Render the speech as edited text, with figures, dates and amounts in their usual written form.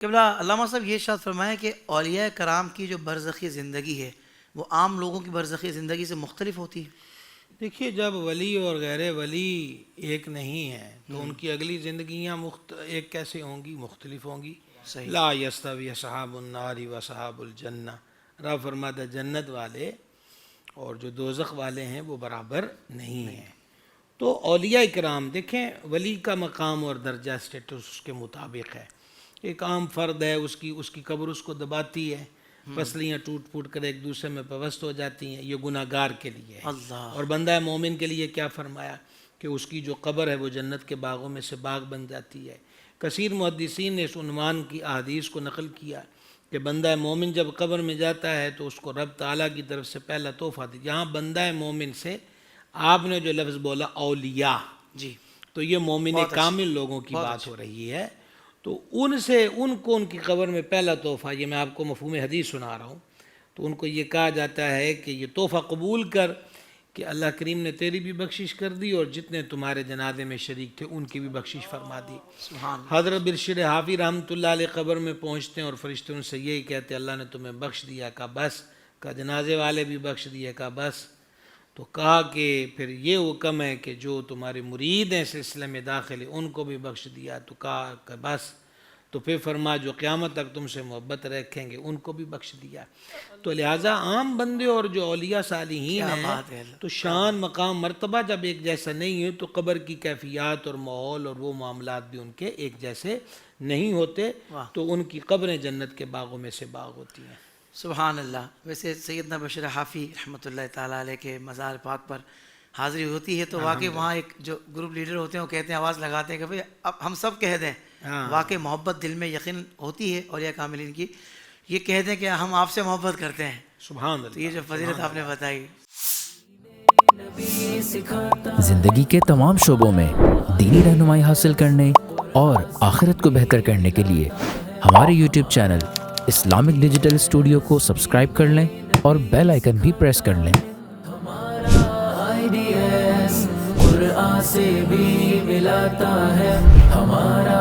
قبلہ علامہ صاحب یہ ارشاد فرمائیں کہ اولیاء کرام کی جو برزخی زندگی ہے وہ عام لوگوں کی برزخی زندگی سے مختلف ہوتی ہے؟ دیکھیے، جب ولی اور غیر ولی ایک نہیں ہے تو ان کی اگلی زندگیاں ایک کیسے ہوں گی؟ مختلف ہوں گی. صحیح. لا یستوی اصحاب النار و اصحاب الجنہ. رب فرماتا جنت والے اور جو دوزخ والے ہیں وہ برابر نہیں ہیں. تو اولیاء کرام دیکھیں، ولی کا مقام اور درجہ اسٹیٹس اس کے مطابق ہے. ایک عام فرد ہے، اس کی قبر اس کو دباتی ہے، پسلیاں ٹوٹ پھوٹ کر ایک دوسرے میں پیوست ہو جاتی ہیں، یہ گناہ گار کے لیے ہے. اللہ. اور بندہ مومن کے لیے کیا فرمایا کہ اس کی جو قبر ہے وہ جنت کے باغوں میں سے باغ بن جاتی ہے. کثیر محدثین نے اس عنوان کی احادیث کو نقل کیا کہ بندہ مومن جب قبر میں جاتا ہے تو اس کو رب تعالیٰ کی طرف سے پہلا تحفہ دی. یہاں بندہ مومن سے آپ نے جو لفظ بولا اولیاء، جی، تو یہ مومن کامل لوگوں کی بات ہو رہی ہے. تو ان کو ان کی قبر میں پہلا تحفہ، یہ میں آپ کو مفہوم حدیث سنا رہا ہوں، تو ان کو یہ کہا جاتا ہے کہ یہ تحفہ قبول کر کہ اللہ کریم نے تیری بھی بخشش کر دی اور جتنے تمہارے جنازے میں شریک تھے ان کی بھی بخشش فرما دی. سبحان. حضرت برشید حافی رحمۃ اللہ علیہ قبر میں پہنچتے ہیں اور فرشتے ان سے یہی کہتے اللہ نے تمہیں بخش دیا. کہا بس. کہا جنازے والے بھی بخش دیے. کہا بس. تو کہا کہ پھر یہ حکم ہے کہ جو تمہارے مرید ہیں سلسلے میں داخل ان کو بھی بخش دیا. تو کہا کہ بس. تو پھر فرما جو قیامت تک تم سے محبت رکھیں گے ان کو بھی بخش دیا. تو لہٰذا عام بندے اور جو اولیاء صالحین ہیں تو شان مقام مرتبہ جب ایک جیسا نہیں ہے تو قبر کی کیفیات اور ماحول اور وہ معاملات بھی ان کے ایک جیسے نہیں ہوتے. تو ان کی قبریں جنت کے باغوں میں سے باغ ہوتی ہیں. سبحان اللہ. ویسے سیدنا بشیر حافی رحمۃ اللہ تعالیٰ علیہ کے مزار پاک پر حاضری ہوتی ہے تو واقعی وہاں ایک جو گروپ لیڈر ہوتے ہیں وہ کہتے ہیں، آواز لگاتے ہیں کہ بھئی اب ہم سب کہہ دیں. واقعی محبت دل میں یقین ہوتی ہے اولیاء کاملین کی. یہ کہہ دیں کہ ہم آپ سے محبت کرتے ہیں. سبحان اللہ. تو یہ جو فضیلت آپ نے بتائی. زندگی کے تمام شعبوں میں دینی رہنمائی حاصل کرنے اور آخرت کو بہتر کرنے کے لیے ہمارے YouTube channel Islamic digital studio کو سبسکرائب کر لیں اور بیل آئیکن بھی پریس کر لیں. قرآن سے بھی ملاتا ہے ہمارا